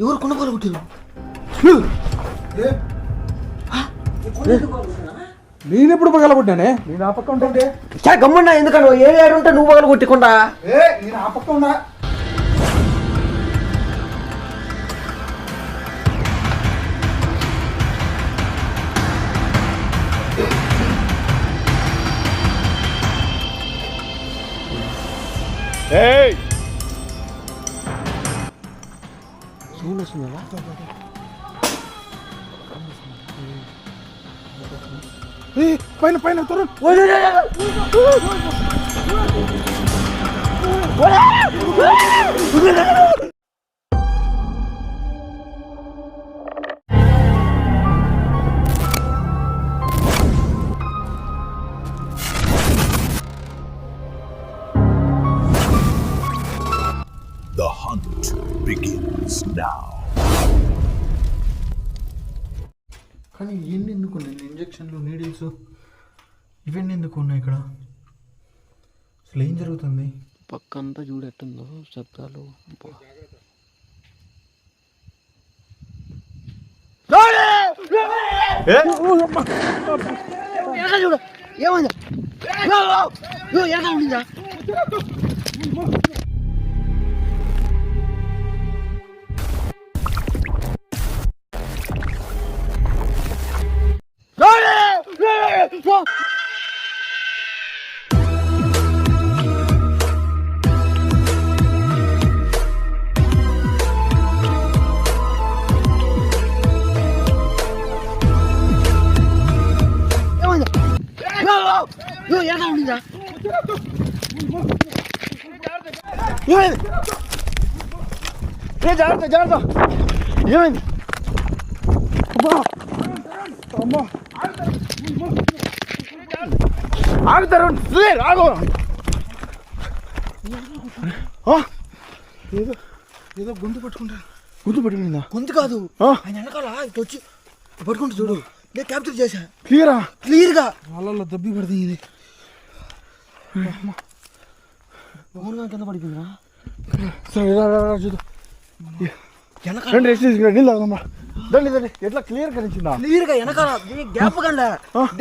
ఎవరు కొనుగోలు కొట్టిరు? నేను ఎప్పుడు పగల కొట్టానే? నేను ఆ పక్క ఉంటే గమ్మున్నా, ఎందుకన్నా ఏడు ఉంటే నువ్వు పగల కొట్టకుండా. నేను ఆ పక్క ఉన్నా. సౌండ్ వస్తుందా? పైన పైన Tarun. The hunt begins now. కానీ ఇవన్నీ ఎందుకు ఉన్నాయి? ఇంజక్షన్లు, నీడిల్స్ ఇవన్నీ ఎందుకు ఉన్నాయి ఇక్కడ? అసలు ఏం జరుగుతుంది? పక్కంతా చూడెట్టుందో శబ్దాలు. చూడు ఏమైందా? ఉండిందా? జాగ్రత్త జాగ్రత్త. ఏమైంది? ఆగుతారు. ఆగు. ఏదో ఏదో గొంతు పట్టుకుంటారు. గొంతు పట్టుకుందా? గొంతు కాదు, ఆయన వెనకాల ఇటు వచ్చి పట్టుకుంటా చూడు. నేను క్యాప్చర్ చేశా. క్లియర్గా వాళ్ళలో దబ్బి పడుతుంది. ఇది కింద పడిపోయిందా? చూద్దాం. రండి. ఎట్లా క్లియర్ కనిపించిందా? క్లియర్గా వెనకాల గ్యాప్ కండా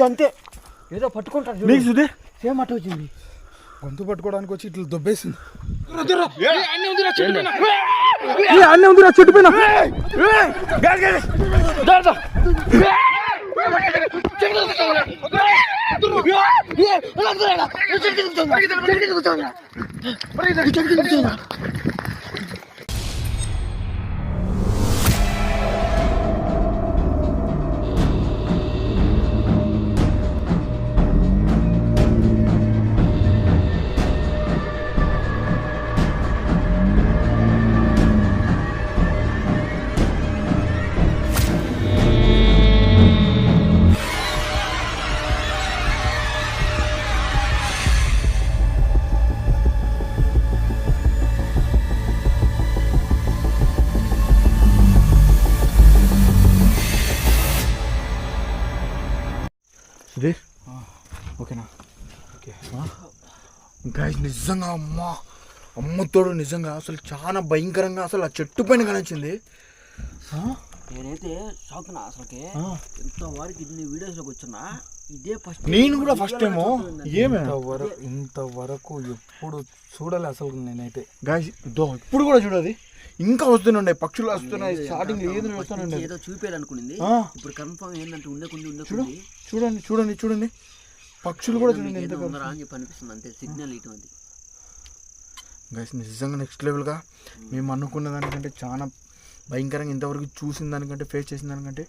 అంతే. ఏదో పట్టుకుంటారు చూడు. సేమ్ అట్ట వచ్చింది. గొంతు పట్టుకోవడానికి వచ్చి ఇట్లా దొబ్బేసింది. అన్నీ ఉందిరా చెట్టు పైన. ఓకేనా? ఓకే. ఇంకా నిజంగా అమ్మతోడు నిజంగా అసలు చాలా భయంకరంగా అసలు ఆ చెట్టు పైన కనిపించింది. నేనైతే షాక్ నా అసలుకి. ఇంతవరకు ఇన్ని వీడియోస్లోకి వచ్చినా ఇదే ఫస్ట్. నేను కూడా ఫస్ట్ టైము. ఇంతవరకు ఎప్పుడు చూడాలి అసలు నేనైతే. గాయస్ ఇప్పుడు కూడా చూడాలి. ఇంకా వస్తున్నాయి, పక్షులు వస్తున్నాయి. స్టార్టింగ్ ఏదో వస్తున్నాయి. ఏదో చూపేయాలనుకునింది. ఇప్పుడు కన్ఫర్మ్ ఏంటంటే ఉండకుండా చూడండి పక్షులు కూడా చూడండి ఎంత అని చెప్పి అనిపిస్తుంది. అంతే సిగ్నల్ ఇటువంటి. గైస్ నిజంగా నెక్స్ట్ లెవెల్గా మేము అనుకున్న దానికంటే చాలా భయంకరంగా, ఇంతవరకు చూసిన దానికంటే, ఫేస్ చేసిన దానికంటే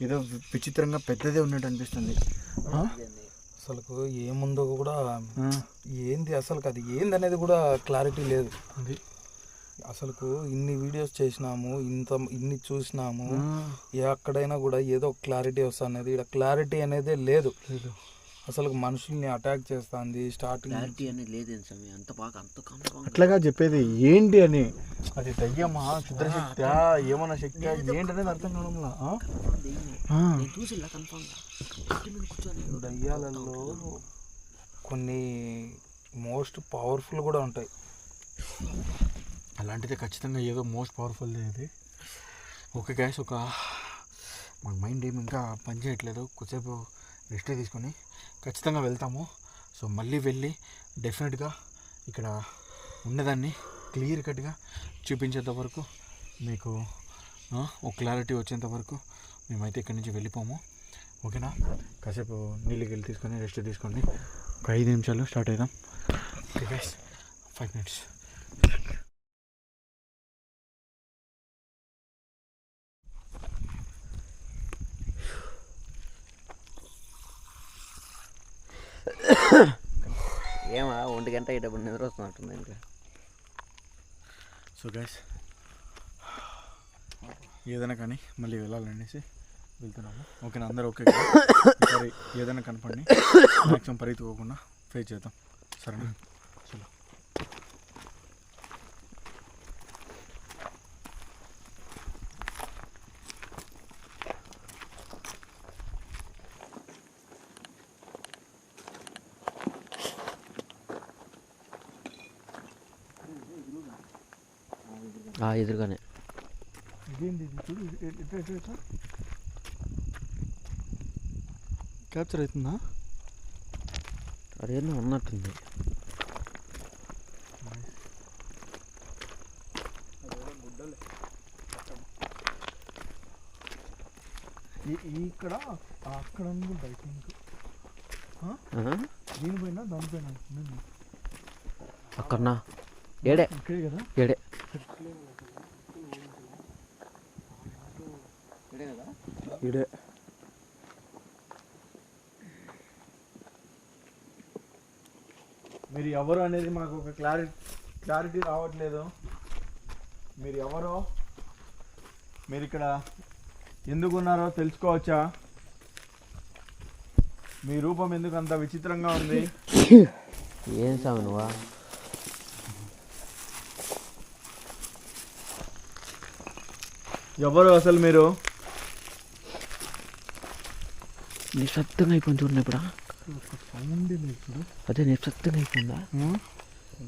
ఏదో విచిత్రంగా పెద్దదే ఉన్నట్టు అనిపిస్తుంది. అసలు ఏముందో కూడా ఏంది అసలు అది ఏంది అనేది కూడా క్లారిటీ లేదు. అది అసలు ఇన్ని వీడియోస్ చేసినాము, ఇన్ని చూసినాము, ఎక్కడైనా కూడా ఏదో క్లారిటీ వస్తుంది. ఇక్కడ క్లారిటీ అనేది లేదు. అసలు మనుషుల్ని అటాక్ చేస్తుంది స్టార్టింగ్. క్లారిటీ అనేది లేదేం సమయం అంత బాగా అంత కన్ఫర్మ్ అట్లాగా చెప్పేది ఏంటి అని, అది దయ్యమా క్షుద్రశక్తి ఏమన్నా శక్తి ఏంటి అనేది అర్థం కావడంలా. నేను చూసిలా కన్ఫర్మ్ కూర్చొని దయ్యాలలో కొన్ని మోస్ట్ పవర్ఫుల్ కూడా ఉంటాయి. అలాంటిదే ఖచ్చితంగా ఏదో మోస్ట్ పవర్ఫుల్ ఇది. ఓకే గైస్, మన మైండ్ ఏమి ఇంకా పని చేయట్లేదు, కొద్దిసేపు రెస్ట్ తీసుకొని ఖచ్చితంగా వెళ్తాము. సో మళ్ళీ వెళ్ళి డెఫినెట్గా ఇక్కడ ఉన్నదాన్ని క్లియర్ కట్గా చూపించేంత వరకు, మీకు ఒక క్లారిటీ వచ్చేంత వరకు మేమైతే ఇక్కడి నుంచి వెళ్ళిపోము. ఓకేనా? కాసేపు నీళ్ళకి వెళ్ళి తీసుకొని రెస్ట్ తీసుకోండి. ఒక 5 నిమిషాలు స్టార్ట్ అవుదాం. Okay guys, 5 minutes. ఏమా 1 గంట అయ్యేటప్పుడు నిద్ర వస్తున్నట్టుంది ఇంకా. సో గైస్, ఏదైనా కానీ మళ్ళీ వెళ్ళాలనేసి వెళ్తున్నాము. ఓకేనా? అందరూ ఓకే కదా? సరే, ఏదైనా కనపడి మ్యాక్సిమం పరిగెత్తుకోకుండా ఫేస్ చేద్దాం, సరేనా? చలో. ఎదురుగానే ఇదేంటి ఇది? చూడు, ఎట్లా క్యాప్చర్ అవుతుందా? అదేమో ఉన్నట్టుంది. ఇక్కడ అక్కడ అనుకుంటా. దీనిపైన దానిపైన అక్కడనా? ఏడే ఇక్కడే కదా? ఏడే ఇడే. మీరు ఎవరు అనేది మాకు ఒక క్లారిటీ రావట్లేదు. మీరు ఎవరో, మీరు ఇక్కడ ఎందుకున్నారో తెలుసుకోవచ్చా? మీ రూపం ఎందుకు అంత విచిత్రంగా ఉంది? ఏం సాగు నువ్వా? ఎవరు అసలు మీరు? నిశ్శబ్దంగా అయిపోయింది చూడండి ఇప్పుడు. సౌండ్ లేదు. అదే నిశ్శబ్దంగా అయిపోయిందా?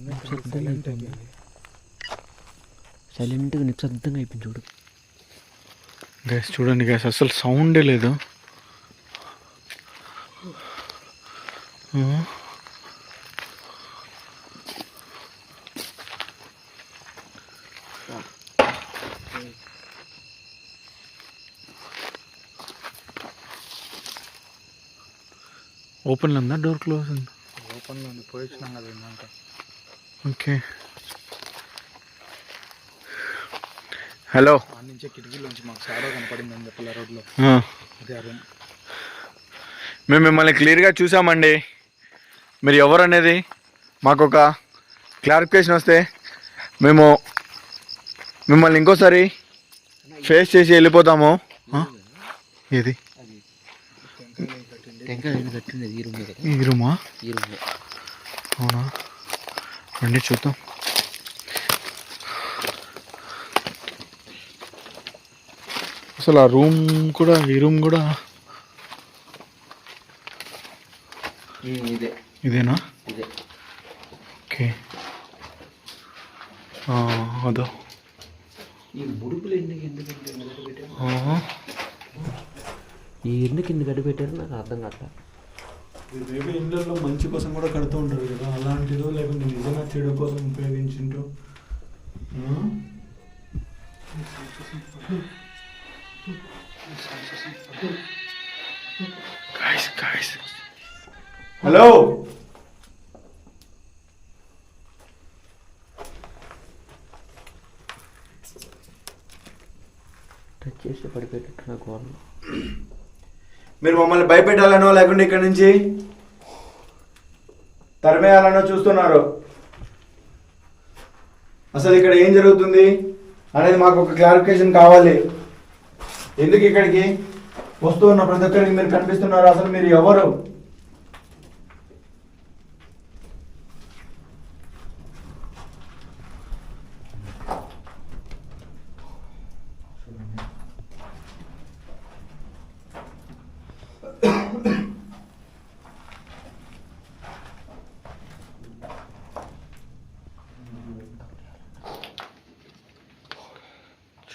నిశ్శబ్దంగా అయిపోయింది. సైలెంట్గా నిశ్శబ్దంగా అయిపోయింది చూడు. గ్యాస్ చూడండి గ్యాస్, అసలు సౌండే లేదు. ఓపెన్లో ఉందా? డోర్ క్లోజ్ ఉంది. ఓపెన్లో ఉంది, పోయి వచ్చినాం కదా ఇందాక. Okay, hello. ఆ నుంచే కిటికీలోంచి మాకు షాడో కనపడింది అని చెప్పాలి రోడ్లో. అదే ఆ రూమ్. మేము మిమ్మల్ని క్లియర్గా చూసామండి. మీరు ఎవరు అనేది మాకు ఒక క్లారిఫికేషన్ వస్తే మేము మిమ్మల్ని ఇంకోసారి ఫేస్ చేసి వెళ్ళిపోతాము. ఏది? ఈ రూమా? అవునా? రండి చూద్దాం. అసలు ఆ రూమ్ కూడా, ఈ రూమ్ కూడా ఇదేనా? ఓకే, అదో. ఈ ముడుపులు ఎందుకు ఈ ఎందుకు గడ్డి పెట్టారు నాకు అర్థం కాదు. మేబీ ఇళ్ళల్లో మంచి కోసం కూడా కడుతూ ఉంటారు కదా, అలాంటిదో లేకుంటే నిజంగా చెడు కోసం ఉపయోగించింటూ. హలో, టచ్ చేసి పడిపోయేటట్టు నాకు వాళ్ళు. మీరు మమ్మల్ని భయపెట్టాలనో లేకుంటే ఇక్కడ నుంచి తరిమేయాలనో చూస్తున్నారు. అసలు ఇక్కడ ఏం జరుగుతుంది అనేది మాకు ఒక క్లారిఫికేషన్ కావాలి. ఎందుకు ఇక్కడికి వస్తూ ఉన్న ప్రతి ఒక్కరికి మీరు కనిపిస్తున్నారు? అసలు మీరు ఎవరు?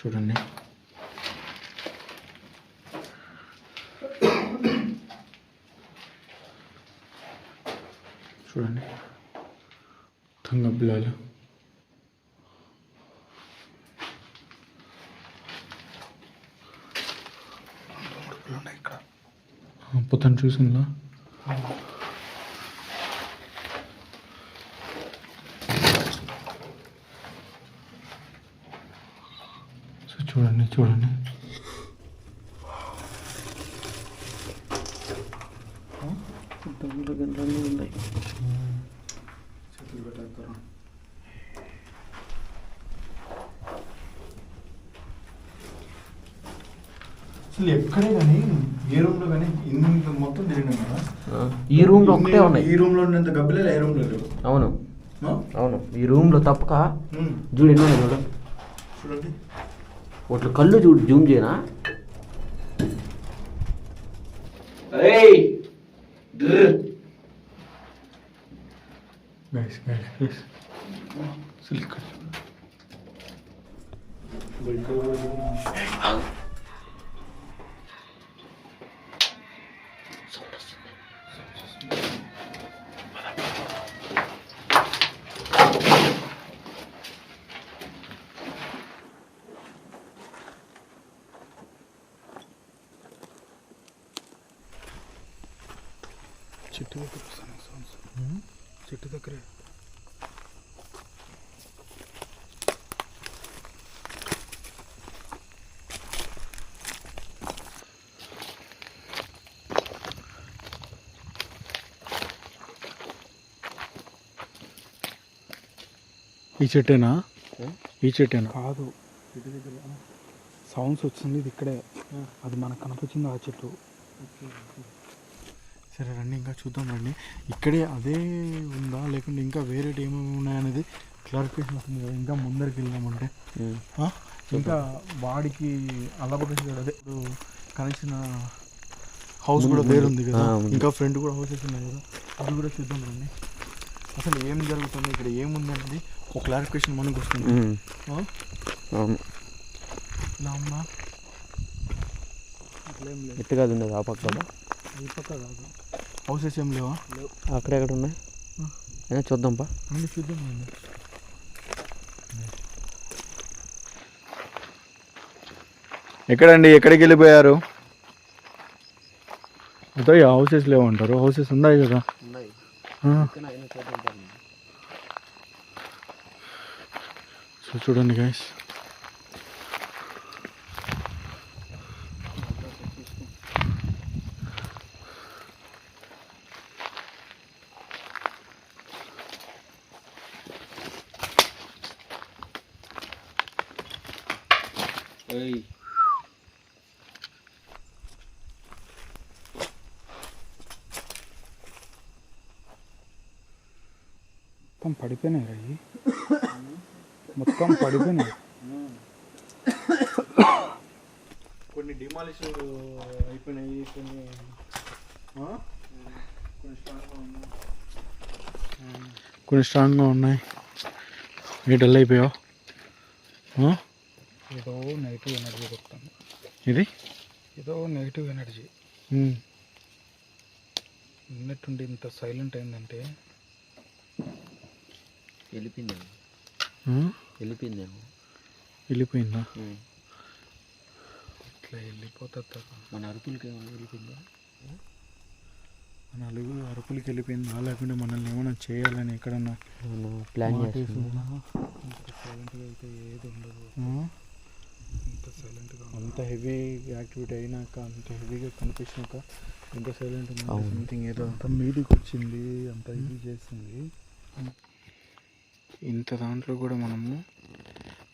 చూడండి. చూడండి మొత్తం గబ్బిలాలు. ఇక్కడ పొద్దున్న చూసిందా? చూడండి చూడండి. ఉన్నాయి. అసలు ఎక్కడే కానీ ఏ రూమ్లో కానీ ఇంత మొత్తం తిరిగినాం కదా. ఈ రూమ్లో ఒకటే ఉన్నాయి. ఈ రూమ్లో ఉన్నంత గబ్బిలాలు ఏ రూమ్లో లేవు. అవును అవును, ఈ రూమ్లో తప్పక చూడు ఎన్నో చూడు. చూడండి ఒకటి కళ్ళు చూడు, జూమ్ చేయనా. అసలు ఇక్కడ చెట్టు దగ్గర వస్తాను. చెట్టు దగ్గరే ఈ చెట్టేనా? ఈ చెట్టేనా? కాదు, చెట్టు దగ్గర సౌండ్స్ వచ్చింది. ఇది ఇక్కడే, అది మనకు కనిపించింది ఆ చెట్టు. సరే రండి ఇంకా చూద్దాం రండి. ఇక్కడే అదే ఉందా లేకుంటే ఇంకా వేరే ఏమేమి ఉన్నాయనేది క్లారిఫికేషన్ వస్తుంది కదా. ఇంకా ముందరికి వెళ్దామంటే ఇంకా వాడికి అల్లబడి అదే కనెక్షన్ హౌస్ కూడా వేరుంది కదా. ఇంకా ఫ్రెండ్ కూడా హౌసెస్ ఉన్నాయి కదా, అది కూడా చూద్దాం రండి. అసలు ఏం జరుగుతుంది ఇక్కడ, ఏముంది అనేది ఒక క్లారిఫికేషన్ మనకు వస్తుంది. ఇలా ఉన్నా ఎట్టు కాదు ఉండదు. ఆ పక్క ఈ పక్క కాదు, హౌసెస్ ఏం లేవా? అక్కడెక్కడ ఉన్నాయి అయినా చూద్దాంపా. చూద్దాం రండి. ఎక్కడండి, ఎక్కడికి వెళ్ళిపోయారు? అదే హౌసెస్ లేవంటారు. హౌసెస్ ఉన్నాయి కదా. సో చూడండి గైస్, మొత్తం పడిపోయినాయి అవి, మొత్తం పడిపోయినాయి. కొన్ని డిమాలిష్ అయిపోయినాయి, కొన్ని స్ట్రాంగ్గా ఉన్నాయి. ఏ డల్ అయిపోయావు? ఏదో నెగిటివ్ ఎనర్జీ కొడుతుంది. ఇది ఏదో నెగిటివ్ ఎనర్జీ ఉన్నట్టుండి ఇంత సైలెంట్ అయిందంటే వెళ్ళిపోయిందా? ఇట్లా వెళ్ళిపోతుంది. మన అరుపులకి వెళ్ళిపోయిందా? మన అరుపులకి వెళ్ళిపోయిందా లేకుంటే మనల్ని ఏమైనా చేయాలని ఎక్కడన్నా ప్లాన్ సైలెంట్గా అయితే ఏది ఉండదు. ఇంత సైలెంట్గా అంత హెవీ యాక్టివిటీ అయినాక, అంత హెవీగా కనిపించినాక ఎంత సైలెంట్ ఉంది. సంథింగ్ ఏదో అంత మీదికి వచ్చింది, అంత ఇది చేసింది. ఇంత దాంట్లో కూడా మనము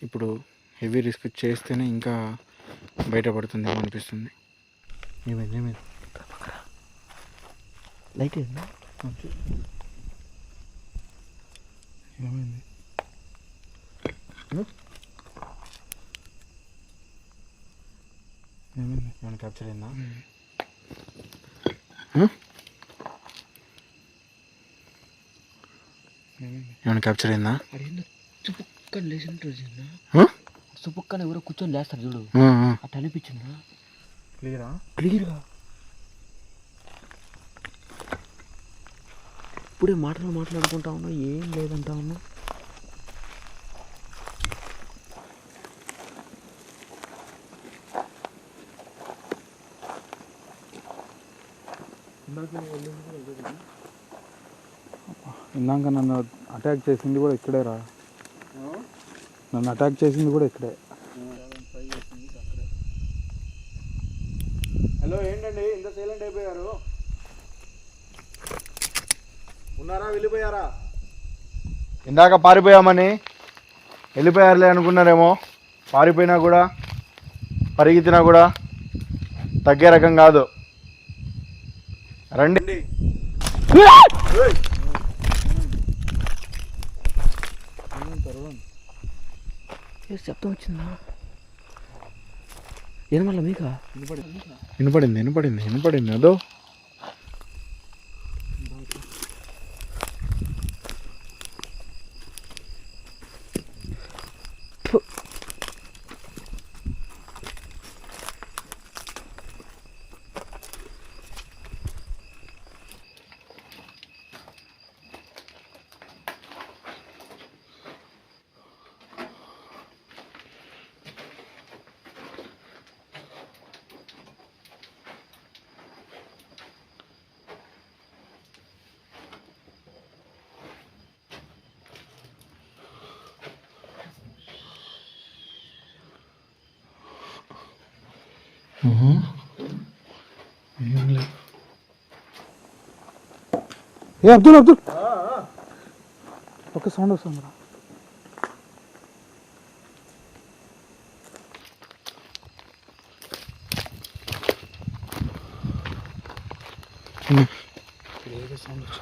ఇప్పుడు హెవీ రిస్క్ చేస్తేనే ఇంకా బయటపడుతుంది అనిపిస్తుంది. ఏమైంది లైట్ ఏమైంది? ఏమైంది? ఏమైనా క్యాప్చర్ అయిందా? ఏమైంది? ఏమైనా క్యాప్చర్ అయిందా? సుపుక్కన ఎవరో కూర్చొని లేస్తారు చూడు, అట్లా అనిపించిందా? క్లియర్గా ఇప్పుడే మాట్లాడుకుంటా ఉన్నా, ఏం లేదంటా ఉన్నా. ఇందాక నన్ను అటాక్ చేసింది కూడా ఇక్కడే రా. నన్ను అటాక్ చేసింది కూడా ఇక్కడే. హలో, ఏంటండి ఇంత సైలెంట్ అయిపోయారు? ఉన్నారా, వెళ్ళిపోయారా? ఇందాక పారిపోయామని వెళ్ళిపోయారులే అనుకున్నారేమో. పారిపోయినా కూడా పరిగెత్తినా కూడా తగ్గే రకం కాదు. రండి. శబ్దం వచ్చిందా? ఏం వల్ల మీకా? వినపడింది అదో. ఏ అబ్దుల్ ఒక సౌండ్ వస్తుంది రా. సౌండ్ వచ్చి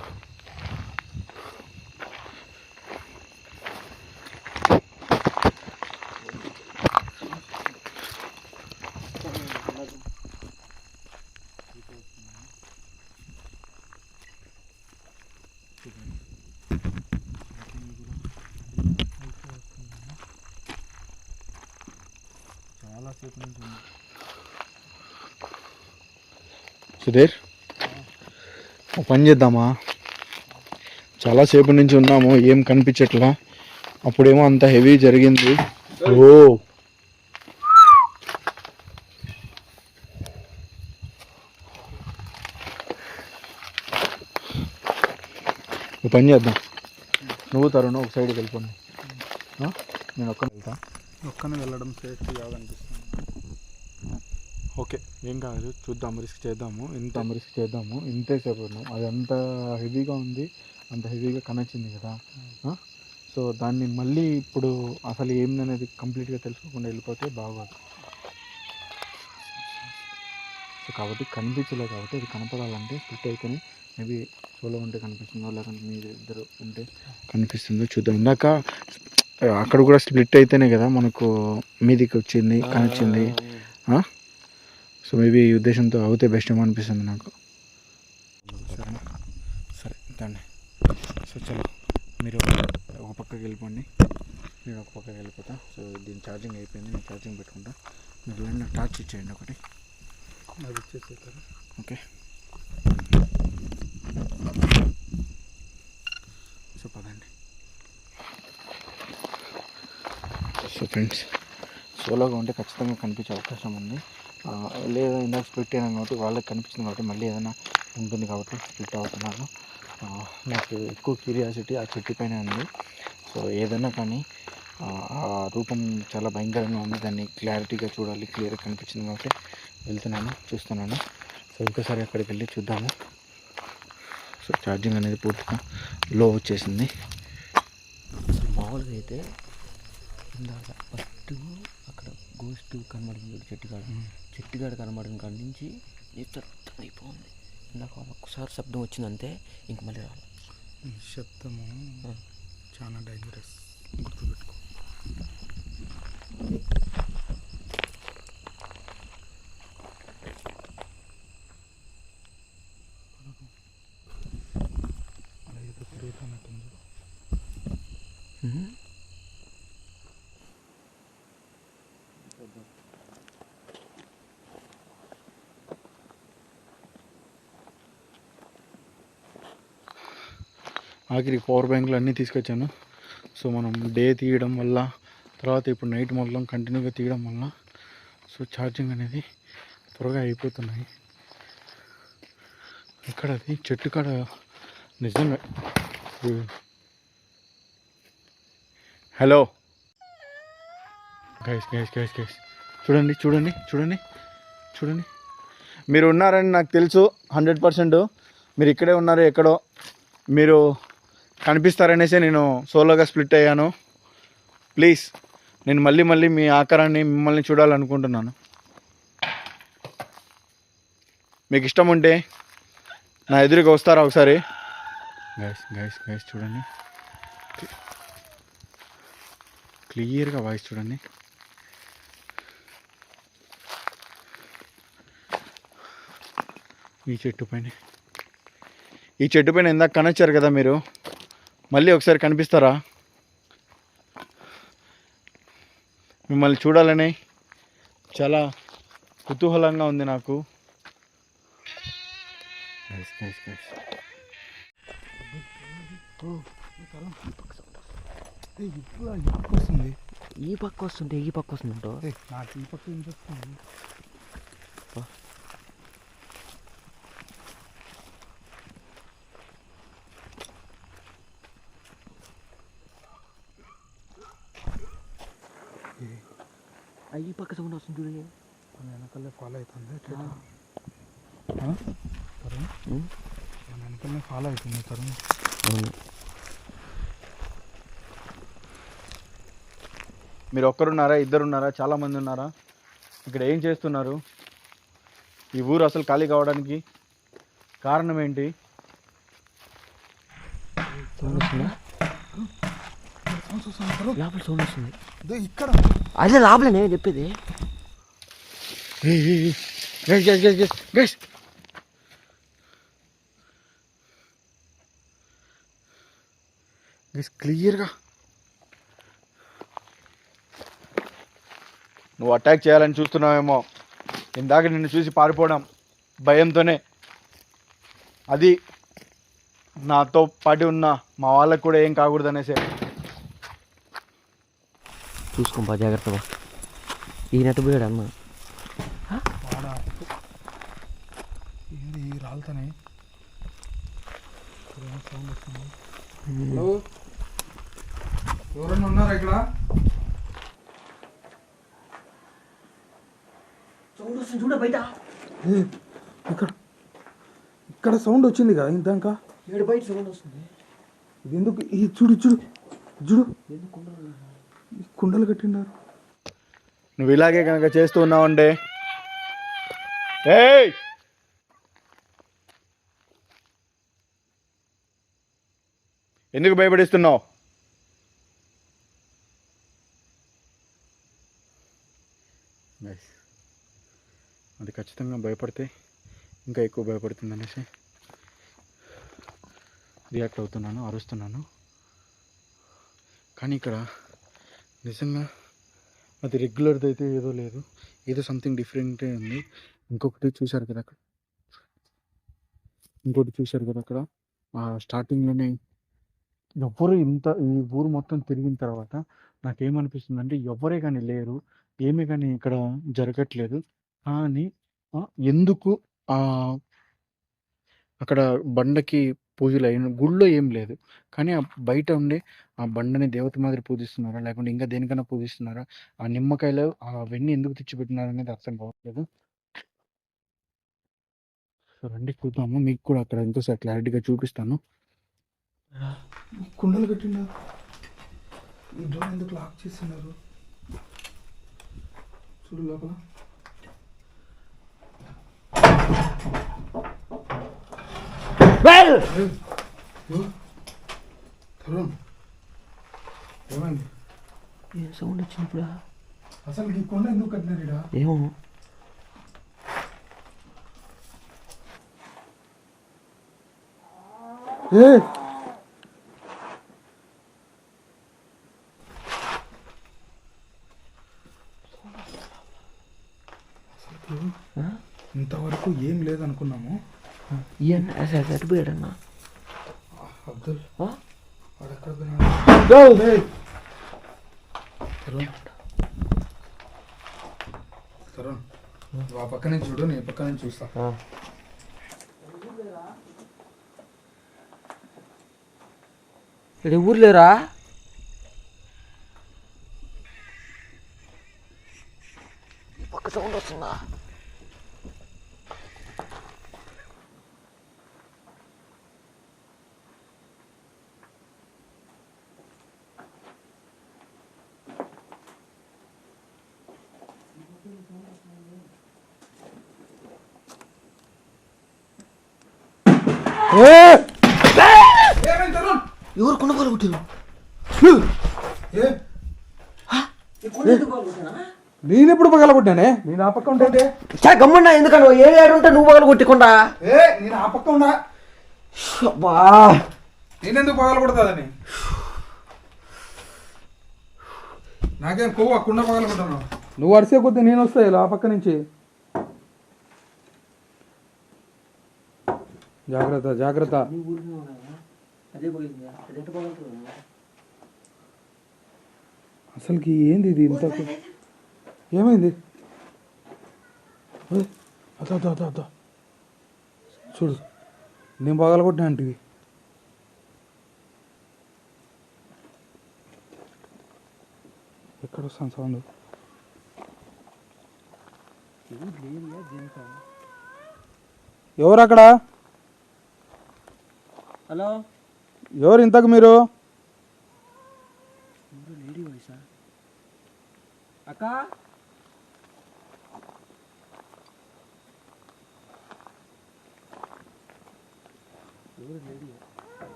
చాలాసేపు నుంచి ఉంది. సుధీర్, ఒక పని చేద్దామా? చాలాసేపు నుంచి ఉన్నాము, ఏం కనిపించట్లా. అప్పుడేమో అంత హెవీ జరిగింది. ఓ ఒక పని చేద్దాం, నువ్వు తరుణ్ ఒక సైడ్కి వెళ్ళిపోండి, నేను ఒక్కనే వెళ్తా. ఒక్కనే వెళ్ళడం సేఫ్టీ కాదనిపిస్తుంది. ఓకే, ఏం కాదు, చూద్దాం, రిస్క్ చేద్దాము. ఇంతసేపు అది అంత హెవీగా ఉంది, అంత హెవీగా కనెక్చింది కదా. సో దాన్ని మళ్ళీ ఇప్పుడు అసలు ఏందనేది కంప్లీట్గా తెలుసుకోకుండా వెళ్ళిపోతే బాగోదు. సో కాబట్టి కనిపించలేదు, కాబట్టి అది కనపడాలంటే స్ప్లిట్ అయితేనే మేబీ సోలో ఉంటే కనిపిస్తుందో, లేకుంటే మీరు ఇద్దరు ఉంటే కనిపిస్తుందో చూద్దాం. ఇందాక అక్కడ కూడా స్ప్లిట్ అయితేనే కదా మనకు మీదికి వచ్చింది, కనిపించింది. సో మేబీ ఈ ఉద్దేశంతో అవుతే బెస్ట్ ఏమో అనిపిస్తుంది నాకు. సరేనా? సరే దాన్ని. సో చలో, మీరు ఒక పక్కకి వెళ్ళిపోండి, నేను ఒక పక్కకి వెళ్ళిపోతా. సో దీని ఛార్జింగ్ అయిపోయింది, నేను ఛార్జింగ్ పెట్టుకుంటా. మీరు వెళ్ళి నాకు టార్చ్ ఇచ్చేయండి ఒకటి. అది ఇచ్చేసేస్తారు. ఓకే. సో పదండి. సో ఫ్రెండ్స్, సోలోగా ఉంటే ఖచ్చితంగా కనిపించే అవకాశం ఉంది. లేదా ఇందాక స్ప్లిట్ అయినా కాబట్టి వాళ్ళకి కనిపిస్తుంది, కాబట్టి మళ్ళీ ఏదైనా ఉంటుంది కాబట్టి స్ప్లిట్ అవుతున్నాను. నాకు ఎక్కువ క్యూరియాసిటీ ఆ చెట్టు పైన ఉంది. సో ఏదైనా కానీ ఆ రూపం చాలా భయంకరంగా ఉంది, దాన్ని క్లారిటీగా చూడాలి, క్లియర్గా కనిపించింది కాబట్టి వెళ్తున్నాను, చూస్తున్నాను. సో ఇంకోసారి అక్కడికి వెళ్ళి చూద్దాము. సో ఛార్జింగ్ అనేది పూర్తిగా లో వచ్చేసింది. మామూలుగా అయితే ఇందాక ఫస్ట్ అక్కడ గోస్ట్ కనబడింది, చెట్టుగాడ కనబడిన కాడి నుంచి నిశ్శబ్దం అయిపోయింది. ఇందాక ఒక్కసారి శబ్దం వచ్చిందంటే ఇంక మళ్ళీ రావాలి. శబ్దము చాలా డేంజరస్, గుర్తుపెట్టుకో. అలా ఏదో తిరుగుతున్నట్టుంది. ఆఖరికి పవర్ బ్యాంకులు అన్నీ తీసుకొచ్చాను. సో మనం డే తీయడం వల్ల, తర్వాత ఇప్పుడు నైట్ మొత్తం కంటిన్యూగా తీయడం వల్ల సో ఛార్జింగ్ అనేది త్వరగా అయిపోతున్నాయి. ఇక్కడ అది చెట్టు కాడ నిజంగా. Hello guys guys guys guys, చూడండి చూడండి చూడండి చూడండి. మీరు ఉన్నారని నాకు తెలుసు 100%. మీరు ఇక్కడే ఉన్నారు, ఎక్కడో మీరు కనిపిస్తారనేసి నేను సోలోగా స్ప్లిట్ అయ్యాను. ప్లీజ్, నేను మళ్ళీ మళ్ళీ మీ ఆకారాన్ని మిమ్మల్ని చూడాలనుకుంటున్నాను. మీకు ఇష్టం ఉంటే నా ఎదురుగా వస్తారా ఒకసారి? గైస్ గైస్ గైస్ చూడండి, క్లియర్గా వాయిస్ చూడండి. ఈ చెట్టు పైన ఇందాక కనొచ్చారు కదా మీరు, మళ్ళీ ఒకసారి కనిపిస్తారా? మిమ్మల్ని చూడాలని చాలా కుతూహలంగా ఉంది నాకు. వస్తుంది ఈ పక్క వస్తుంటే ఈ పక్క వస్తుందంటో. నాకు ఈ పక్క వినిపిస్తుంది. ఈ పక్క సౌండ్ వస్తుంది చూడు. వెనకాలే ఫాలో అవుతుంది వెనకాలనే ఫాలో అవుతుంది తరుణ్. మీరు ఒక్కరున్నారా, ఇద్దరున్నారా, చాలామంది ఉన్నారా? ఇక్కడ ఏం చేస్తున్నారు? ఈ ఊరు అసలు ఖాళీ కావడానికి కారణం ఏంటి? లోపల సౌండ్ వస్తుంది ఇక్కడ. అదే లోపల నేను చెప్పేది. క్లియర్గా నువ్వు అటాక్ చేయాలని చూస్తున్నావేమో. ఇందాక నిన్ను చూసి పారిపోవడం భయంతోనే. అది నాతో పాటు ఉన్న మా వాళ్ళకు కూడా ఏం కాకూడదు అనేసి. చూసుకోబా జాగ్రత్తగా. ఈ నెట్ పోయాడు అన్న. ఏంది రాలుతానే సౌండ్ వస్తుంది. ఎవరన్నా ఉన్నారా ఇక్కడ? సౌండ్ వస్తుంది చూడ బయట. ఇక్కడ ఇక్కడ సౌండ్ వచ్చింది కదా ఇందాక. ఏడు బయట సౌండ్ వస్తుంది. ఇది ఎందుకు? ఈ చూడు చూడు చూడు, కుండలు కట్టిండారు. నువ్వు ఇలాగే కనుక చేస్తూ ఉన్నావంటే ఏయ్ ఎందుకు భయపడిస్తున్నావు? అది ఖచ్చితంగా భయపడితే ఇంకా ఎక్కువ భయపడుతుంది అనేసి రియాక్ట్ అవుతున్నాను, అరుస్తున్నాను. కానీ ఇక్కడ నిజంగా అది రెగ్యులర్ది అయితే ఏదో లేదు, ఏదో సంథింగ్ డిఫరెంటే ఉంది. ఇంకొకటి చూశారు కదా అక్కడ, స్టార్టింగ్లోనే ఎవ్వరు ఈ ఊరు మొత్తం తిరిగిన తర్వాత నాకేమనిపిస్తుంది అంటే ఎవరే కానీ లేరు, ఏమీ కానీ ఇక్కడ జరగట్లేదు. కానీ ఎందుకు అక్కడ బండకి పూజలు అయిన గుళ్ళో ఏం లేదు, కానీ ఆ బయట ఉండే ఆ బండని దేవత మాదిరి పూజిస్తున్నారా, లేకుంటే ఇంకా దేనికైనా పూజిస్తున్నారా, ఆ నిమ్మకాయలు అవన్నీ ఎందుకు తెచ్చిపెట్టినారు అనేది అర్థం కావట్లేదు. సో రండి చూద్దాము, మీకు కూడా అక్కడ ఇంకోసారి క్లారిటీగా చూపిస్తాను. కుండలు కట్టిండారు. ఈ డోర్ ఎందుకు లాక్ చేస్తున్నారు? చూడు లోపల. తరుణ్ ఏమైంది? ఏం సౌండ్ వచ్చినప్పుడు? అసలు ఈ కొండ ఎందుకు కట్టినారు ఇక్కడ? ఏమో. ఇంతవరకు ఏం లేదనుకున్నాము. చనిపోయాడన్నా. అబ్దుల్ ఆ? వాడు ఎక్కడ పోయినాడు? తరుణ్ నువ్వు ఆ పక్క నుంచి చూడు, నేను ఈ పక్క నుంచి చూస్తా. ఇక్కడ ఊరు లేరా? ఈ పక్క సౌండ్ వస్తుందా? ఏమైంది తరుణ్? ఎవరు కొనుగోలు కొట్టారు? నేను ఎప్పుడు పగలగొట్టానే? నేను ఆ పక్క ఉంటే గమ్మున్నా, ఎందుకన్నా ఏడు ఉంటే నువ్వు పగలు కొట్టకుండా. నేను ఆ పక్క ఉన్నా. అబ్బా, నేనెందుకు పగలగొడతాదని? నాకేం కొవ్వు అక్కడ పగలగొట్టాను. నువ్వు అరిసే కొద్ది నేను వస్తాయి ఆ పక్క నుంచి. జాగ్రత్త జాగ్రత్త. అసలుకి ఏంది ఇది ఇంత? ఏమైంది? అదా చూడు, నేను పగలగొట్టినా అంటే ఎక్కడ వస్తాను సౌండ్? ఎవరు అక్కడ? హలో, ఎవరు ఇంతకు మీరు? లేడీ వాయిసా? అక్క,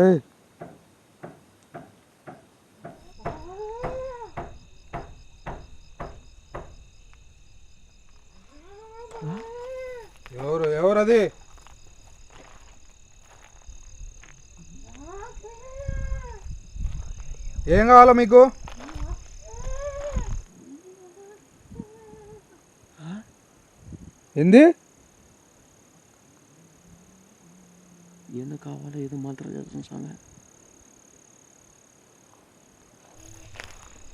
ఏయ్ ఎవరు అది? ఏం కావాలా మీకు? ఏంది? ఏందో కావాలో ఏదో మంత్రం చేస్తుంది స్వామి.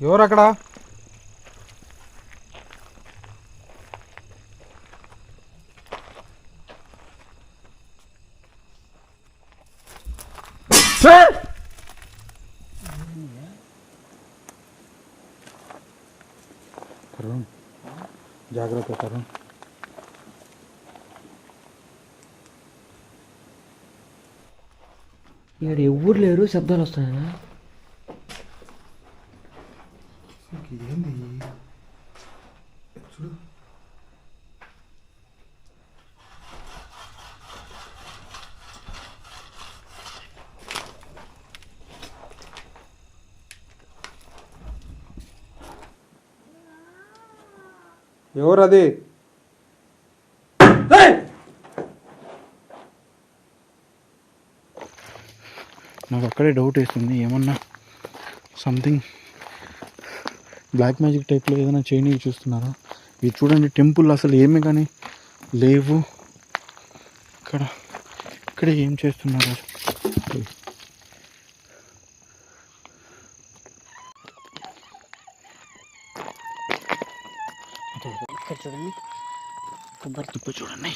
ఎవరు అక్కడ? తరుణ్ జాగ్రత్త తరుణ్. ఇక్కడ ఎవరు లేరు, శబ్దాలు వస్తాయా? ఏంది చూడు. ఎవరు అది? నాకు అక్కడే డౌట్ వేస్తుంది, ఏమన్నా సంథింగ్ బ్లాక్ మ్యాజిక్ టైప్లో ఏదైనా చేయని చూస్తున్నారా? ఇది చూడండి, టెంపుల్ అసలు ఏమీ కానీ లేవు. ఇక్కడ ఏం చేస్తున్నారు? ఇక్కడ చూడండి, కొబ్బరి ఇప్పుడు చూడండి,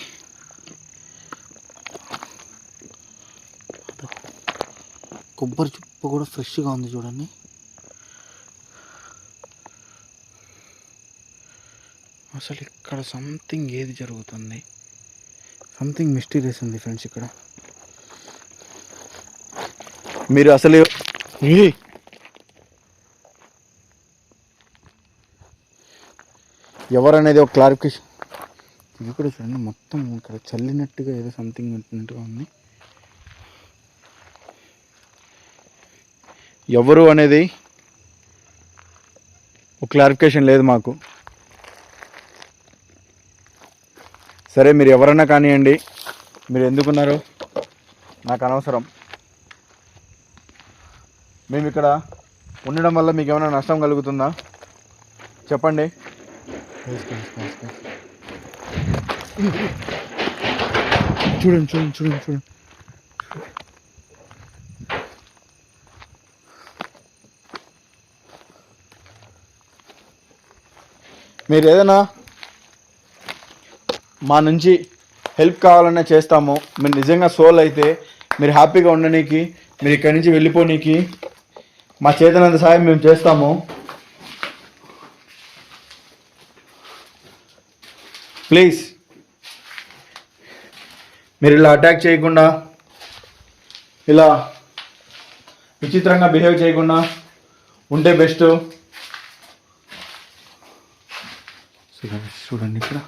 కొబ్బరి చిప్ప కూడా ఫ్రెష్గా ఉంది చూడండి. అసలు ఇక్కడ సంథింగ్ ఏది జరుగుతుంది? సంథింగ్ మిస్టీరియస్ ఉంది ఫ్రెండ్స్ ఇక్కడ. మీరు అసలు ఎవరనేది ఒక క్లారిఫికేషన్. ఇది కూడా చూడండి, మొత్తం ఇక్కడ చల్లినట్టుగా ఏదో సంథింగ్ ఉంటున్నట్టుగా ఉంది. ఎవరు అనేది ఒక క్లారిఫికేషన్ లేదు మాకు. సరే, మీరు ఎవరన్నా కానివ్వండి, మీరు ఎందుకున్నారో నాకు అనవసరం. మేము ఇక్కడ ఉండడం వల్ల మీకు ఏమైనా నష్టం కలుగుతుందా చెప్పండి. చూడండి చూడండి చూడండి చూడండి మీరు ఏదైనా మా నుంచి హెల్ప్ కావాలన్నా చేస్తాము. మీరు నిజంగా సోల్ అయితే మీరు హ్యాపీగా ఉండనీకి, మీరు ఇక్కడి నుంచి వెళ్ళిపోనీకి మా చేతనంత సాయం మేము చేస్తాము. ప్లీజ్ మీరు ఇలా అటాక్ చేయకుండా, ఇలా విచిత్రంగా బిహేవ్ చేయకుండా ఉంటే బెస్ట్. చూడండి ఇక్కడ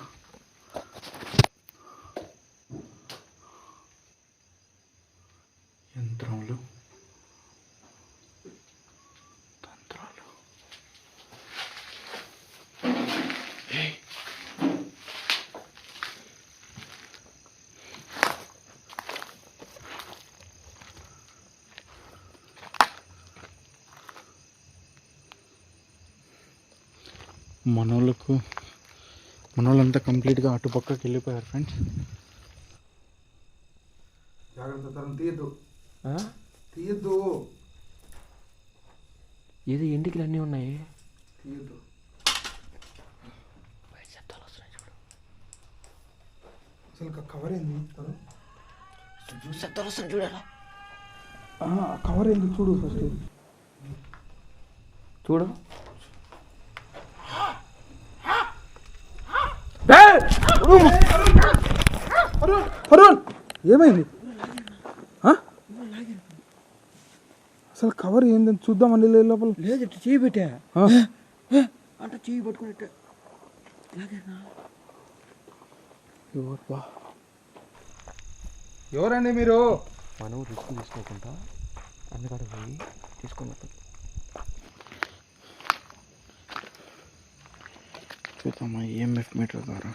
యంత్రాలు, తంత్రాలు. మనోళ్ళంతా కంప్లీట్గా అటుపక్కకి వెళ్ళిపోయారు ఫ్రెండ్స్. జాగ్రత్త, తరం తీయద్దు తీయద్దు ఏదో ఎండికలు అన్నీ ఉన్నాయి. తీయద్దు. బయట శబ్దాలు వస్తున్నాయి చూడు. అసలు కవర్ ఏంది? శబ్దాలు వస్తున్నాయి చూడాలా? కవర్ ఏంది చూడు ఫస్ట్. చూడు. అరుణ్ ఏమైంది? అసలు కవర్ ఏందని చూద్దామండి లోపల. లేదు చేయి పెట్టా అంటే చేయి పట్టుకున్నట్టు. ఎవరండి మీరు? మనం రిస్క్ తీసుకోకుండా అందుకడ పోయి తీసుకున్నట్టు చూద్దామా ఈఎంఎఫ్ మీటర్ ద్వారా.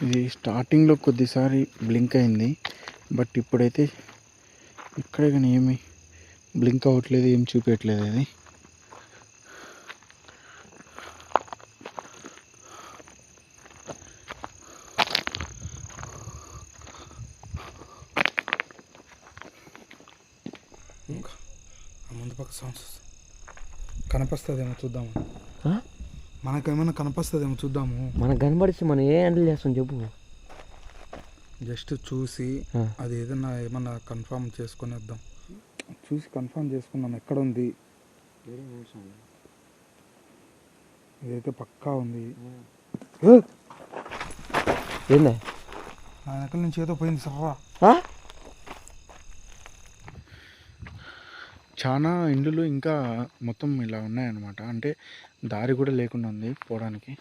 ఇది స్టార్టింగ్లో కొద్దిసారి బ్లింక్ అయింది, బట్ ఇప్పుడైతే ఇక్కడే కానీ ఏమి బ్లింక్ అవ్వట్లేదు, ఏం చూపించట్లేదు. అది ముందు పక్క సౌండ్స్ కనిపిస్తుందేమో చూద్దాము. మనకేమైనా కనిపిస్తుందేమో చూద్దాము. మనకు కనబడిస్తే మనం ఏ హ్యాండిల్ చేస్తాం చెప్పు. జస్ట్ చూసి అది ఏమన్నా కన్ఫర్మ్ చేసుకొని వద్దాం. చూసి కన్ఫర్మ్ చేసుకున్నాం ఎక్కడ ఉంది. ఇదైతే పక్కా ఉంది. ఏందా నా వెనకాల నుంచి ఏదో పోయింది సర్రా. చాలా ఇండ్లు ఇంకా మొత్తం ఇలా ఉన్నాయన్నమాట. అంటే దారి కూడా లేకుండా ఉంది పోవడానికి.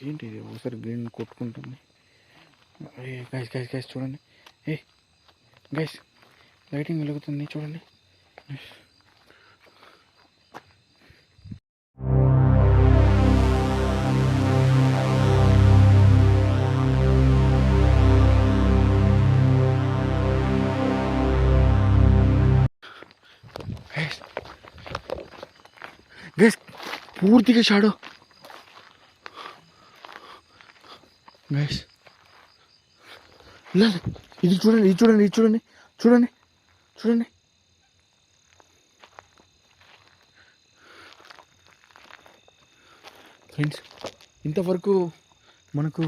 ఏంటి ఇది ఒకసారి గ్రీన్ కొట్టుకుంటుంది. గైస్ గైస్ గైస్ చూడండి. గైస్ లైటింగ్ వెలుగుతుంది చూడండి. గైస్ పూర్తిగా షాడో. గైస్ లేదు, ఇది చూడండి, ఇది చూడండి, ఇది చూడండి, చూడండి చూడండి. ఫ్రెండ్స్ ఇంతవరకు మనకు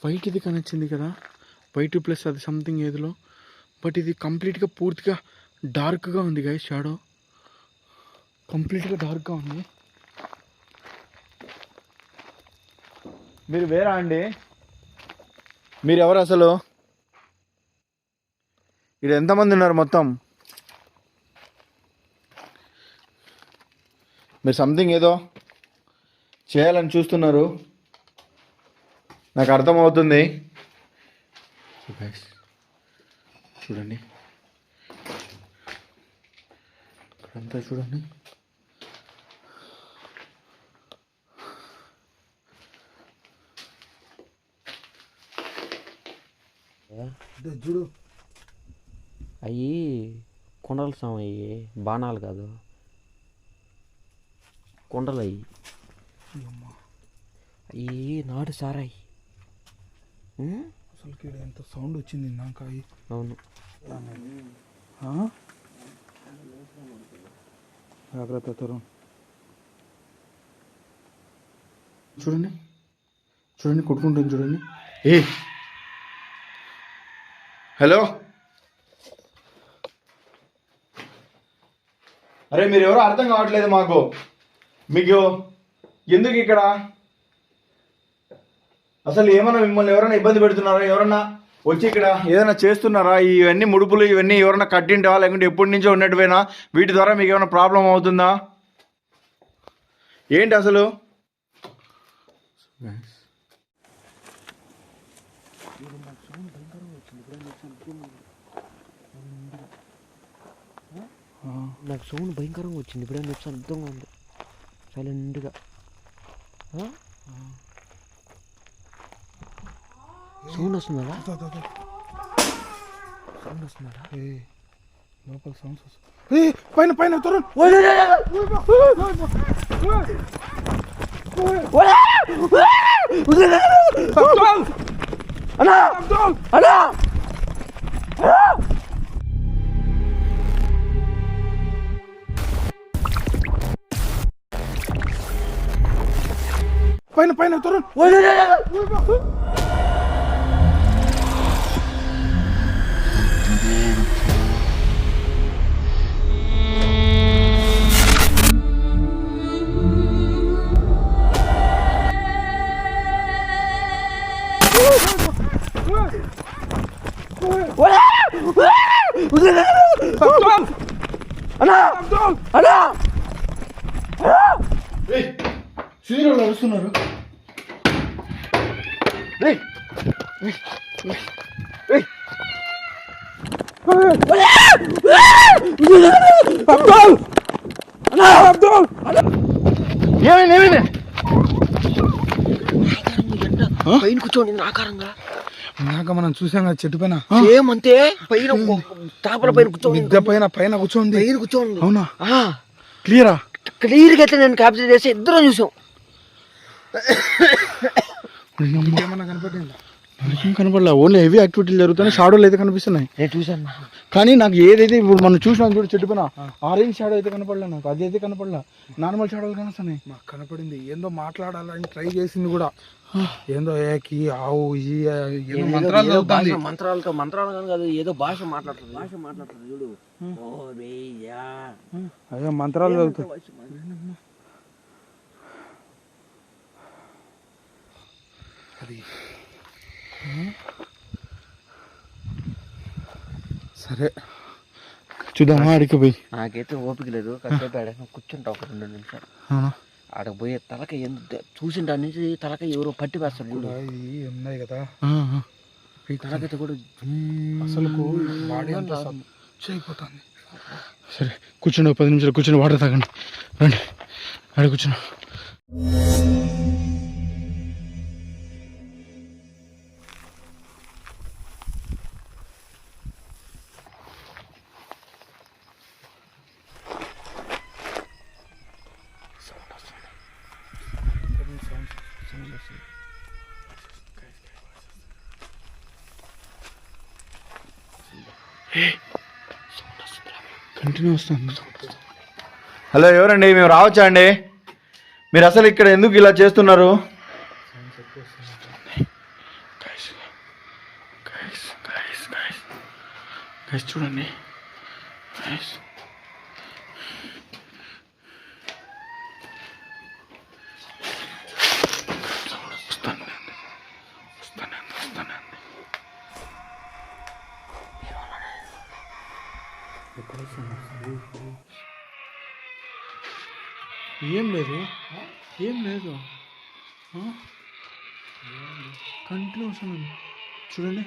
వైట్ ఇది కనొచ్చింది కదా, వైట్ ప్లస్ అది సంథింగ్ ఏదిలో, బట్ ఇది కంప్లీట్గా పూర్తిగా డార్క్గా ఉంది గైస్. షాడో కంప్లీట్గా డార్క్గా ఉంది. మీరు వేరా అండి? మీరు ఎవరు అసలు? ఇక్కడ ఎంతమంది ఉన్నారు మొత్తం? మీరు సంథింగ్ ఏదో చేయాలని చూస్తున్నారు, నాకు అర్థమవుతుంది. చూడండి ఇక్కడంతా చూడండి. చూడు అవి కొండల సాం, అవి బాణాలు కాదు, కొండలు అవి. అవి నాటు సారాయి. అసలు ఎంత సౌండ్ వచ్చింది నాకు. అవును, జాగ్రత్త తరుణ్. చూడండి చూడండి కొట్టుకుంటుంది చూడండి. హలో, అరే మీరు ఎవరో అర్థం కావట్లేదు మాకు. మీకు ఎందుకు ఇక్కడ అసలు ఏమన్నా మిమ్మల్ని ఎవరైనా ఇబ్బంది పెడుతున్నారా? ఎవరన్నా వచ్చి ఇక్కడ ఏదైనా చేస్తున్నారా? ఇవన్నీ ముడుపులు ఇవన్నీ ఎవరన్నా కట్టింటా లేకుంటే ఎప్పటి నుంచో ఉన్నట్టువేనా? వీటి ద్వారా మీకు ఏమైనా ప్రాబ్లం అవుతుందా ఏంటి అసలు? నాకు సౌండ్ భయంకరంగా వచ్చింది. ఇప్పుడే వచ్చి అర్థంగా ఉంది సైలెంట్గా. సౌండ్ వస్తుందా? సౌండ్ వస్తుందా? లోపల సౌండ్స్ వస్తుంది. పైన పైన తరుణ్. పైన పైన తరుణ్. సీరియల్ వస్తున్నారు. ఏమైంది? పైన కూర్చోండి ఆకారంగా. నాక మనం చూసాం కదా చెట్టు పైన ఏమంతే పైన తాపల పైన కూర్చోండి. మిద్దె పైన పైన కూర్చోండి. పైన కూర్చోండి. అవునా? క్లియరా? క్లియర్గా అయితే నేను క్యాప్చర్ చేసి ఇద్దరం చూసాం. ఏమన్నా కనపడిందా? నాకేం కనపడలే. ఓన్లీ హెవీ యాక్టివిటీలు జరుగుతున్నాయి. షాడోలు అయితే కనిపిస్తున్నాయి. నేను చూసాను. కానీ నాకు ఏదైతే ఇప్పుడు మనం చూసినాం చూడు చెట్టు పైన ఆరెంజ్ షాడో అయితే కనపడలే. నాకు అది అయితే కనపడలే. నార్మల్ షాడోలు కనిపిస్తున్నాయి. మాకు కనపడింది. ఏందో మాట్లాడాలని ట్రై చేసింది కూడా. ఏందో ఏకి ఆవు ఈ మంత్రాలతో మంత్రాలు కాదు, ఏదో భాష మాట్లాడుతుంది చూడు. అయ్యో మంత్రాలు చదువుతాయి. అది సరే చూద్దామా అడిగి పోయి. నాకైతే ఓపిక లేదు. కాసేపు ఆడ కూర్చుంటా ఒక 2 నిమిషాలు. ఆడకు పోయే తలక చూసింటా నుంచి తలక ఎవరో పట్టి వేస్తారు చూడు. ఉన్నాయి కదా తలకైతే కూడా అసలు బాడీ అంతా అయిపోతుంది. సరే కూర్చోండి, 10 నిమిషాలు కూర్చొని వాటర్ తాగండి. రండి ఆడ కూర్చున్నా. కంటిన్యూ వస్తుంది. హలో, ఎవరండి? మేము రావచ్చా అండి? మీరు అసలు ఇక్కడ ఎందుకు ఇలా చేస్తున్నారు? చూడండి ఏం లేదు కంటిన్యూ వస్తున్నాను చూడండి.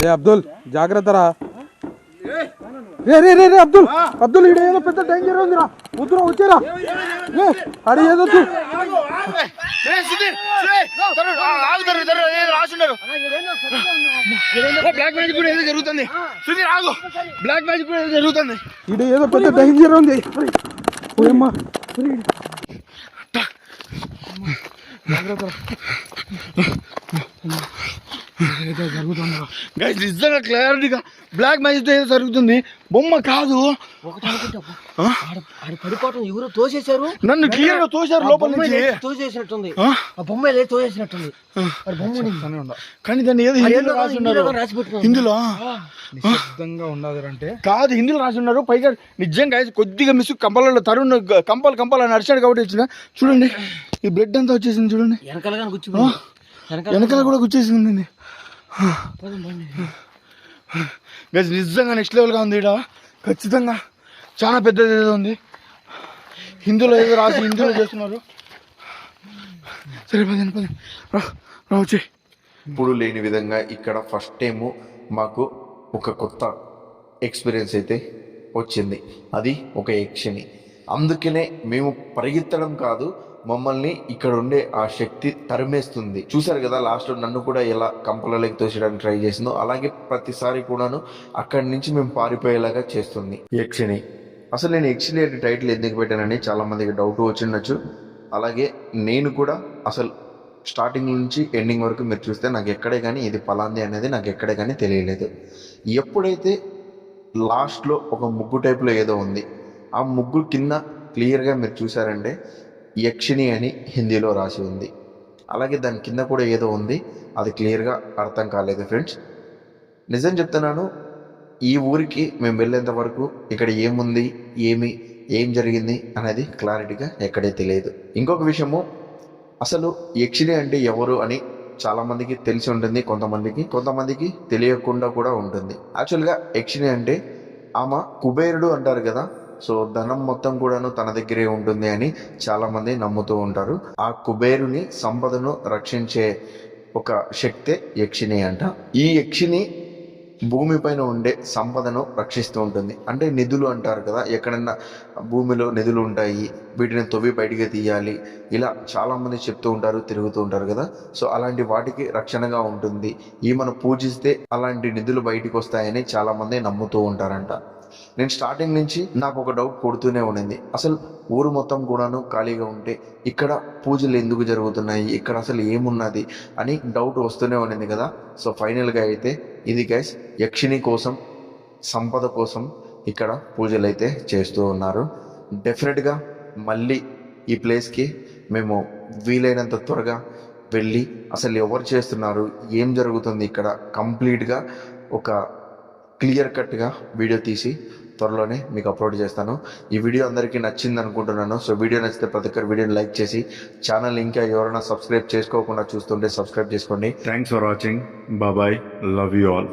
ఏ అబ్దుల్ జాగ్రత్త రా. రే రే రే రే అబ్దుల్ అబ్దుల్ ఇక్కడ ఏదో పెద్ద డేంజర్ ఉందిరా. వద్దురా వచ్చేరా. అడి ఏదో బ్లాక్ మ్యాజిక్ కూడా ఏదో జరుగుతుంది. బ్లాక్ మ్యాజిక్ కూడా ఏదో జరుగుతుంది. ఇక్కడ ఏదో పెద్ద డేంజర్ ఉంది. ఓయమ్మా గైస్ నిజంగా క్లారిటీగా బ్లాక్ మ్యాజిక్ ఏదో జరుగుతుంది. బొమ్మ కాదు పడిపోవటం ఎవరో తోసేశారు, నన్ను క్లియర్ గా తోశారు లోపల నుంచి. తోసేసినట్టుంది ఆ బొమ్మ తోసేసినట్టుంది. కానీ దాన్ని ఏదో హిందీలో రాసి ఉన్నారు. హిందీలో నిశ్శబ్దంగా ఉండదు అంటే కాదు, హిందీలో రాసి ఉన్నారు. పైగా నిజంగా కొద్దిగా మిస్ కంపలలో తరుణ్ కంపలు అని అరిచాడు కాబట్టి వచ్చిన. చూడండి ఈ బ్లడ్ అంతా వచ్చేసింది చూడండి. వెనకాల కూడా గుచ్చేసింది. గైస్ నిజంగా నెక్స్ట్ లెవెల్గా ఉంది. ఇక్కడ ఖచ్చితంగా చాలా పెద్దది ఏదో ఉంది. హిందీలో ఏదో రాసి హిందీలో చేస్తున్నారు. సరే పదండి రావచ్చే. ఇప్పుడు లేని విధంగా ఇక్కడ ఫస్ట్ టైము మాకు ఒక కొత్త ఎక్స్పీరియన్స్ అయితే వచ్చింది. అది ఒక యక్షిని. అందుకనే మేము పరిగెత్తడం కాదు, మమ్మల్ని ఇక్కడ ఉండే ఆ శక్తి తరిమేస్తుంది. చూసారు కదా లాస్ట్ నన్ను కూడా ఎలా కంపలలోకి తోసేయడానికి ట్రై చేసిందో, అలాగే ప్రతిసారి కూడాను అక్కడి నుంచి మేము పారిపోయేలాగా చేస్తుంది యక్షిని. అసలు నేను యక్షిని అనే టైటిల్ ఎందుకు పెట్టానని చాలా మందికి డౌట్ వచ్చిండొచ్చు. అలాగే నేను కూడా అసలు స్టార్టింగ్ నుంచి ఎండింగ్ వరకు మీరు చూస్తే నాకు ఎక్కడే కానీ ఇది పలాంది అనేది నాకు ఎక్కడే కానీ తెలియలేదు. ఎప్పుడైతే లాస్ట్లో ఒక ముగ్గు టైప్లో ఏదో ఉంది, ఆ ముగ్గు కింద క్లియర్గా మీరు చూసారంటే యక్షిని అని హిందీలో రాసి ఉంది. అలాగే దాని కింద కూడా ఏదో ఉంది, అది క్లియర్గా అర్థం కాలేదు ఫ్రెండ్స్. నిజం చెప్తున్నాను, ఈ ఊరికి మేము వెళ్ళేంత వరకు ఇక్కడ ఏముంది ఏం జరిగింది అనేది క్లారిటీగా ఎక్కడే తెలియదు. ఇంకొక విషయము, అసలు యక్షిని అంటే ఎవరు అని చాలామందికి తెలిసి ఉంటుంది, కొంతమందికి తెలియకుండా కూడా ఉంటుంది. యాక్చువల్గా యక్షిని అంటే ఆమె కుబేరుడు అంటారు కదా, సో ధనం మొత్తం కూడాను తన దగ్గరే ఉంటుంది అని చాలామంది నమ్ముతూ ఉంటారు. ఆ కుబేరుని సంపదను రక్షించే ఒక శక్తే యక్షిని అంట. ఈ యక్షిని భూమిపైన ఉండే సంపదను రక్షిస్తూ ఉంటుంది. అంటే నిధులు అంటారు కదా, ఎక్కడన్నా భూమిలో నిధులు ఉంటాయి, వీటిని తవ్వి బయటికి తీయాలి, ఇలా చాలామంది చెప్తూ ఉంటారు, తిరుగుతూ ఉంటారు కదా. సో అలాంటి వాటికి రక్షణగా ఉంటుంది. ఈమెను పూజిస్తే అలాంటి నిధులు బయటికి వస్తాయని చాలామంది నమ్ముతూ ఉంటారంట. నేను స్టార్టింగ్ నుంచి నాకు ఒక డౌట్ కొడుతూనే ఉండింది, అసలు ఊరు మొత్తం కూడాను ఖాళీగా ఉంటే ఇక్కడ పూజలు ఎందుకు జరుగుతున్నాయి, ఇక్కడ అసలు ఏమున్నది అని డౌట్ వస్తూనే ఉండింది కదా. సో ఫైనల్గా అయితే ఇది గైస్ యక్షిని కోసం, సంపద కోసం ఇక్కడ పూజలు అయితే చేస్తూ ఉన్నారు. డెఫినెట్గా మళ్ళీ ఈ ప్లేస్కి మేము వీలైనంత త్వరగా వెళ్ళి అసలు ఎవరు చేస్తున్నారు, ఏం జరుగుతుంది ఇక్కడ కంప్లీట్గా ఒక క్లియర్ కట్గా వీడియో తీసి త్వరలోనే మీకు అప్లోడ్ చేస్తాను. ఈ వీడియో అందరికీ నచ్చింది అనుకుంటున్నాను. సో వీడియో నచ్చితే ప్రతి ఒక్కరు వీడియోని లైక్ చేసి ఛానల్ ఇంకా ఎవరైనా సబ్స్క్రైబ్ చేసుకోకుండా చూస్తుంటే సబ్స్క్రైబ్ చేసుకోండి. Thanks for watching. Bye, love you all.